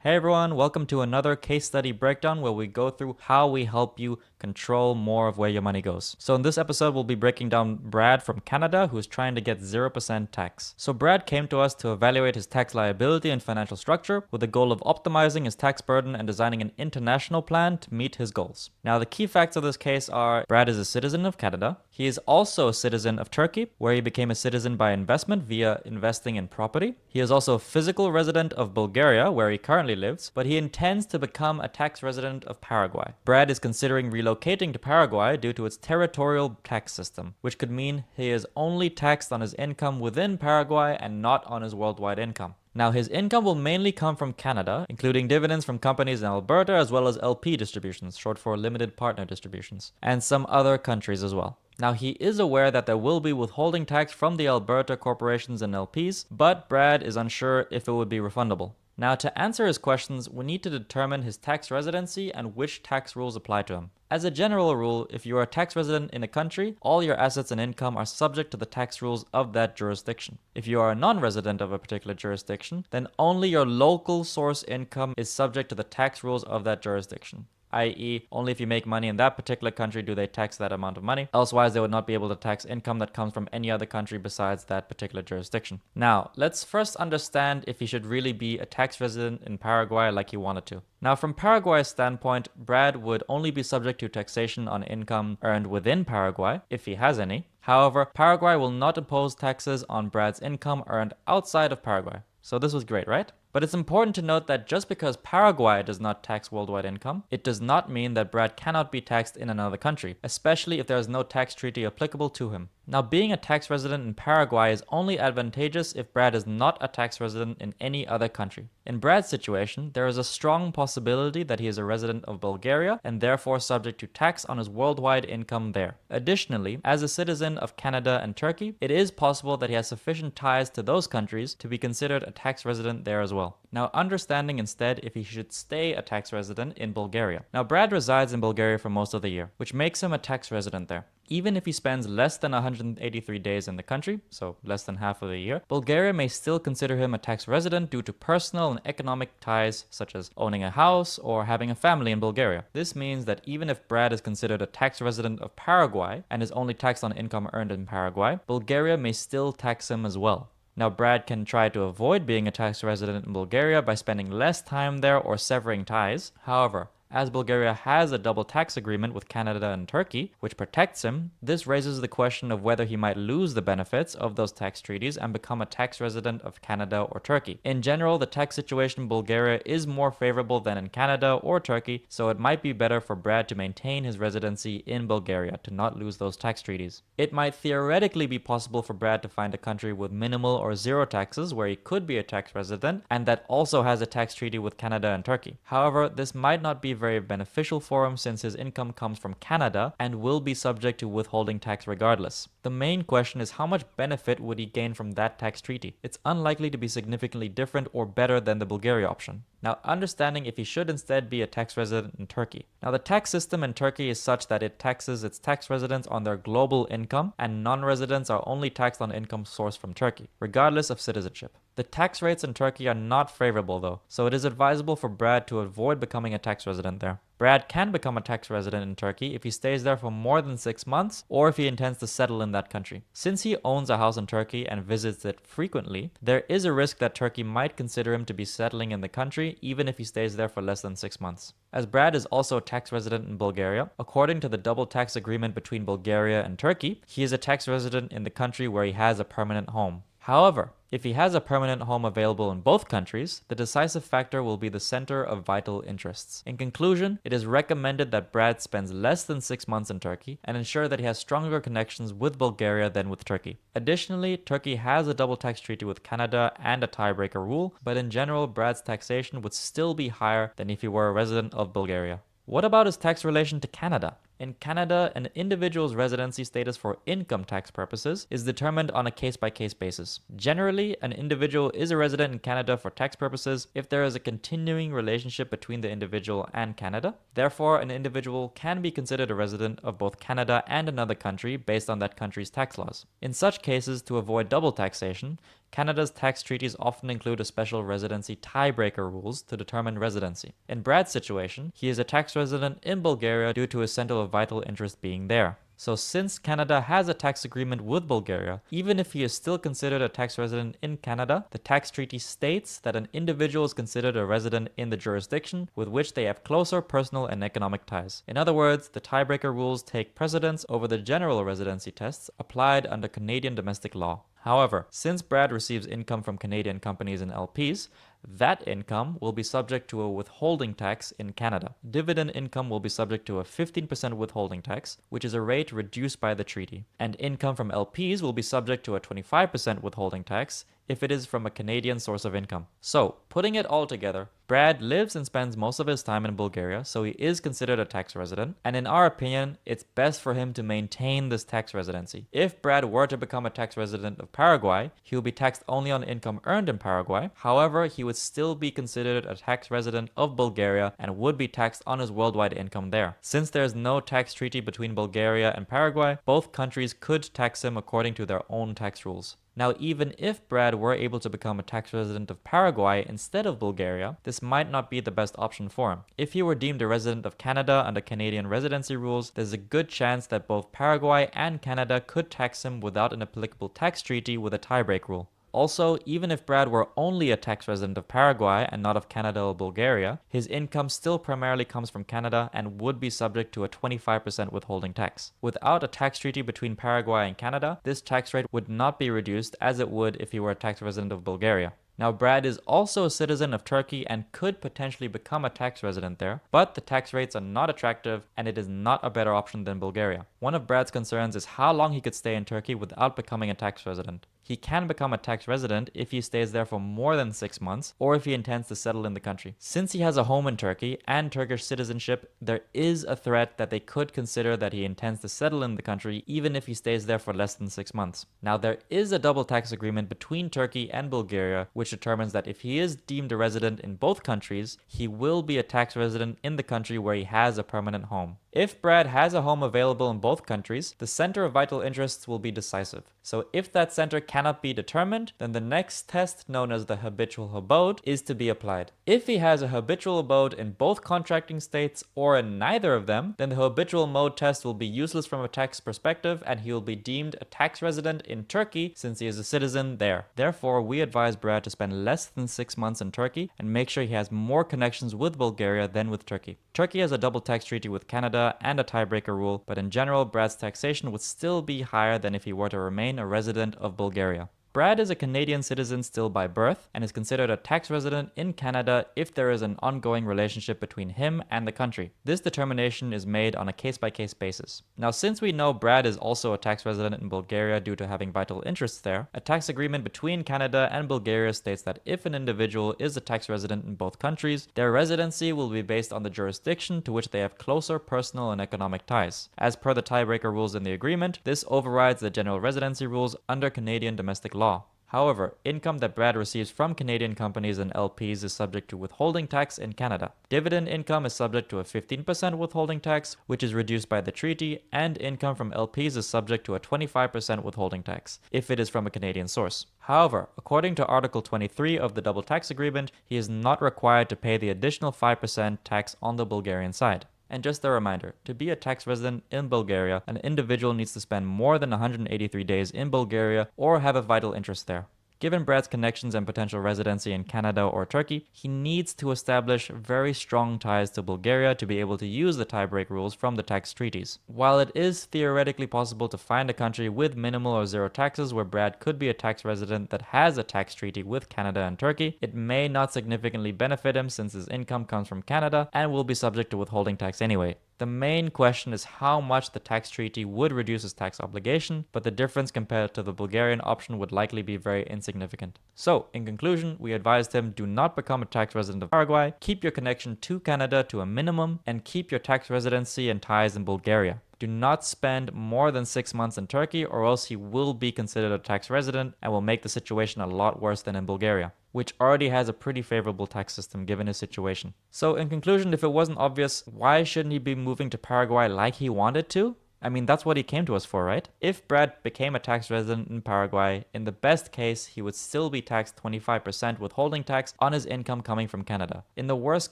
Hey everyone, welcome to another case study breakdown where we go through how we help you control more of where your money goes. So in this episode, we'll be breaking down Brad from Canada who's trying to get 0% tax. So Brad came to us to evaluate his tax liability and financial structure with the goal of optimizing his tax burden and designing an international plan to meet his goals. Now the key facts of this case are Brad is a citizen of Canada. He is also a citizen of Turkey, where he became a citizen by investment via investing in property. He is also a physical resident of Bulgaria, where he currently lives, but he intends to become a tax resident of Paraguay. Brad is considering relocating to Paraguay due to its territorial tax system, which could mean he is only taxed on his income within Paraguay and not on his worldwide income. Now, his income will mainly come from Canada, including dividends from companies in Alberta as well as LP distributions, short for limited partner distributions, and some other countries as well. Now, he is aware that there will be withholding tax from the Alberta corporations and LPs, but Brad is unsure if it would be refundable. Now, to answer his questions, we need to determine his tax residency and which tax rules apply to him. As a general rule, if you are a tax resident in a country, all your assets and income are subject to the tax rules of that jurisdiction. If you are a non-resident of a particular jurisdiction, then only your local source income is subject to the tax rules of that jurisdiction, i.e., only if you make money in that particular country do they tax that amount of money. Elsewise, they would not be able to tax income that comes from any other country besides that particular jurisdiction. Now, let's first understand if he should really be a tax resident in Paraguay like he wanted to. Now, from Paraguay's standpoint, Brad would only be subject to taxation on income earned within Paraguay, if he has any. However, Paraguay will not impose taxes on Brad's income earned outside of Paraguay. So this was great, right? But it's important to note that just because Paraguay does not tax worldwide income, it does not mean that Brad cannot be taxed in another country, especially if there is no tax treaty applicable to him. Now, being a tax resident in Paraguay is only advantageous if Brad is not a tax resident in any other country. In Brad's situation, there is a strong possibility that he is a resident of Bulgaria and therefore subject to tax on his worldwide income there. Additionally, as a citizen of Canada and Turkey, it is possible that he has sufficient ties to those countries to be considered a tax resident there as well. Now, understanding instead if he should stay a tax resident in Bulgaria. Now, Brad resides in Bulgaria for most of the year, which makes him a tax resident there. Even if he spends less than 183 days in the country, so less than half of the year, Bulgaria may still consider him a tax resident due to personal and economic ties such as owning a house or having a family in Bulgaria. This means that even if Brad is considered a tax resident of Paraguay and is only taxed on income earned in Paraguay, Bulgaria may still tax him as well. Now, Brad can try to avoid being a tax resident in Bulgaria by spending less time there or severing ties. However, as Bulgaria has a double tax agreement with Canada and Turkey, which protects him, this raises the question of whether he might lose the benefits of those tax treaties and become a tax resident of Canada or Turkey. In general, the tax situation in Bulgaria is more favorable than in Canada or Turkey, so it might be better for Brad to maintain his residency in Bulgaria to not lose those tax treaties. It might theoretically be possible for Brad to find a country with minimal or zero taxes where he could be a tax resident and that also has a tax treaty with Canada and Turkey. However, this might not be very beneficial for him since his income comes from Canada and will be subject to withholding tax regardless. The main question is how much benefit would he gain from that tax treaty? It's unlikely to be significantly different or better than the Bulgaria option. Now, understanding if he should instead be a tax resident in Turkey. Now, the tax system in Turkey is such that it taxes its tax residents on their global income, and non-residents are only taxed on income sourced from Turkey, regardless of citizenship. The tax rates in Turkey are not favorable though, so it is advisable for Brad to avoid becoming a tax resident there. Brad can become a tax resident in Turkey if he stays there for more than 6 months or if he intends to settle in that country. Since he owns a house in Turkey and visits it frequently, there is a risk that Turkey might consider him to be settling in the country even if he stays there for less than 6 months. As Brad is also a tax resident in Bulgaria, according to the double tax agreement between Bulgaria and Turkey, he is a tax resident in the country where he has a permanent home. However, if he has a permanent home available in both countries, the decisive factor will be the center of vital interests. In conclusion, it is recommended that Brad spends less than 6 months in Turkey and ensure that he has stronger connections with Bulgaria than with Turkey. Additionally, Turkey has a double tax treaty with Canada and a tiebreaker rule, but in general, Brad's taxation would still be higher than if he were a resident of Bulgaria. What about his tax relation to Canada? In Canada, an individual's residency status for income tax purposes is determined on a case-by-case basis. Generally, an individual is a resident in Canada for tax purposes if there is a continuing relationship between the individual and Canada. Therefore, an individual can be considered a resident of both Canada and another country based on that country's tax laws. In such cases, to avoid double taxation, Canada's tax treaties often include a special residency tiebreaker rules to determine residency. In Brad's situation, he is a tax resident in Bulgaria due to his center of vital interest being there. So since Canada has a tax agreement with Bulgaria, even if he is still considered a tax resident in Canada, the tax treaty states that an individual is considered a resident in the jurisdiction with which they have closer personal and economic ties. In other words, the tiebreaker rules take precedence over the general residency tests applied under Canadian domestic law. However, since Brad receives income from Canadian companies and LPs, that income will be subject to a withholding tax in Canada. Dividend income will be subject to a 15% withholding tax, which is a rate reduced by the treaty. And income from LPs will be subject to a 25% withholding tax if it is from a Canadian source of income. So, putting it all together, Brad lives and spends most of his time in Bulgaria, so he is considered a tax resident, and in our opinion, it's best for him to maintain this tax residency. If Brad were to become a tax resident of Paraguay, he will be taxed only on income earned in Paraguay. However, he would still be considered a tax resident of Bulgaria and would be taxed on his worldwide income there. Since there is no tax treaty between Bulgaria and Paraguay, both countries could tax him according to their own tax rules. Now, even if Brad were able to become a tax resident of Paraguay instead of Bulgaria, this might not be the best option for him. If he were deemed a resident of Canada under Canadian residency rules, there's a good chance that both Paraguay and Canada could tax him without an applicable tax treaty with a tiebreak rule. Also, even if Brad were only a tax resident of Paraguay and not of Canada or Bulgaria, his income still primarily comes from Canada and would be subject to a 25% withholding tax. Without a tax treaty between Paraguay and Canada, this tax rate would not be reduced as it would if he were a tax resident of Bulgaria. Now, Brad is also a citizen of Turkey and could potentially become a tax resident there, but the tax rates are not attractive and it is not a better option than Bulgaria. One of Brad's concerns is how long he could stay in Turkey without becoming a tax resident. He can become a tax resident if he stays there for more than 6 months or if he intends to settle in the country. Since he has a home in Turkey and Turkish citizenship, there is a threat that they could consider that he intends to settle in the country even if he stays there for less than 6 months. Now, there is a double tax agreement between Turkey and Bulgaria which determines that if he is deemed a resident in both countries, he will be a tax resident in the country where he has a permanent home. If Brad has a home available in both countries, the center of vital interests will be decisive. So if that center cannot be determined, then the next test, known as the habitual abode, is to be applied. If he has a habitual abode in both contracting states or in neither of them, then the habitual mode test will be useless from a tax perspective and he will be deemed a tax resident in Turkey since he is a citizen there. Therefore, we advise Brad to spend less than 6 months in Turkey and make sure he has more connections with Bulgaria than with Turkey. Turkey has a double tax treaty with Canada and a tiebreaker rule, but in general, Brad's taxation would still be higher than if he were to remain a resident of Bulgaria. Brad is a Canadian citizen still by birth and is considered a tax resident in Canada if there is an ongoing relationship between him and the country. This determination is made on a case-by-case basis. Now, since we know Brad is also a tax resident in Bulgaria due to having vital interests there, a tax agreement between Canada and Bulgaria states that if an individual is a tax resident in both countries, their residency will be based on the jurisdiction to which they have closer personal and economic ties. As per the tiebreaker rules in the agreement, this overrides the general residency rules under Canadian domestic law. However, income that Brad receives from Canadian companies and LPs is subject to withholding tax in Canada. Dividend income is subject to a 15% withholding tax, which is reduced by the treaty, and income from LPs is subject to a 25% withholding tax, if it is from a Canadian source. However, according to Article 23 of the Double Tax Agreement, he is not required to pay the additional 5% tax on the Bulgarian side. And just a reminder, to be a tax resident in Bulgaria, an individual needs to spend more than 183 days in Bulgaria or have a vital interest there. Given Brad's connections and potential residency in Canada or Turkey, he needs to establish very strong ties to Bulgaria to be able to use the tiebreak rules from the tax treaties. While it is theoretically possible to find a country with minimal or zero taxes where Brad could be a tax resident that has a tax treaty with Canada and Turkey, it may not significantly benefit him since his income comes from Canada and will be subject to withholding tax anyway. The main question is how much the tax treaty would reduce his tax obligation, but the difference compared to the Bulgarian option would likely be very insignificant. So, in conclusion, we advised him do not become a tax resident of Paraguay, keep your connection to Canada to a minimum, and keep your tax residency and ties in Bulgaria. Do not spend more than 6 months in Turkey, or else he will be considered a tax resident and will make the situation a lot worse than in Bulgaria, which already has a pretty favorable tax system given his situation. So in conclusion, if it wasn't obvious, why shouldn't he be moving to Paraguay like he wanted to? I mean, that's what he came to us for, right? If Brad became a tax resident in Paraguay, in the best case, he would still be taxed 25% withholding tax on his income coming from Canada. In the worst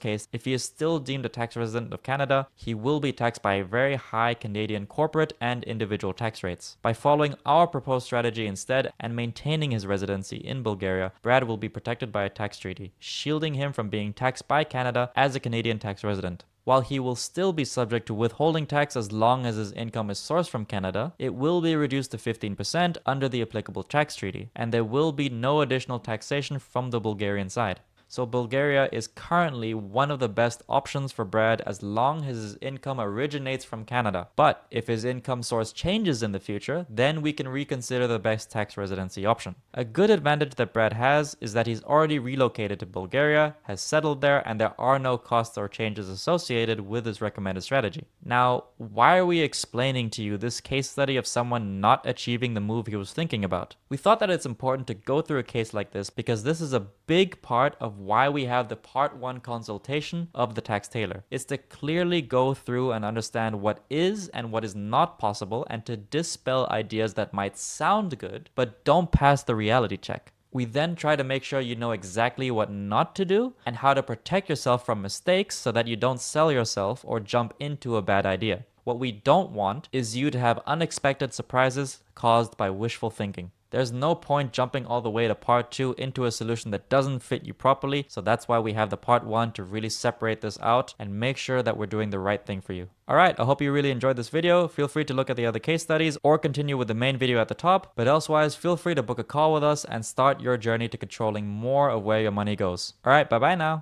case, if he is still deemed a tax resident of Canada, he will be taxed by very high Canadian corporate and individual tax rates. By following our proposed strategy instead and maintaining his residency in Bulgaria, Brad will be protected by a tax treaty, shielding him from being taxed by Canada as a Canadian tax resident. While he will still be subject to withholding tax as long as his income is sourced from Canada, it will be reduced to 15% under the applicable tax treaty, and there will be no additional taxation from the Bulgarian side. So Bulgaria is currently one of the best options for Brad as long as his income originates from Canada. But if his income source changes in the future, then we can reconsider the best tax residency option. A good advantage that Brad has is that he's already relocated to Bulgaria, has settled there, and there are no costs or changes associated with his recommended strategy. Now, why are we explaining to you this case study of someone not achieving the move he was thinking about? We thought that it's important to go through a case like this because this is a big part of why we have the part 1 consultation of the tax tailor. It's to clearly go through and understand what is and what is not possible and to dispel ideas that might sound good but don't pass the reality check. We then try to make sure you know exactly what not to do and how to protect yourself from mistakes so that you don't sell yourself or jump into a bad idea. What we don't want is you to have unexpected surprises caused by wishful thinking. There's no point jumping all the way to part 2 into a solution that doesn't fit you properly, so that's why we have the part 1 to really separate this out and make sure that we're doing the right thing for you. Alright, I hope you really enjoyed this video. Feel free to look at the other case studies or continue with the main video at the top, but elsewise feel free to book a call with us and start your journey to controlling more of where your money goes. Alright, bye bye now.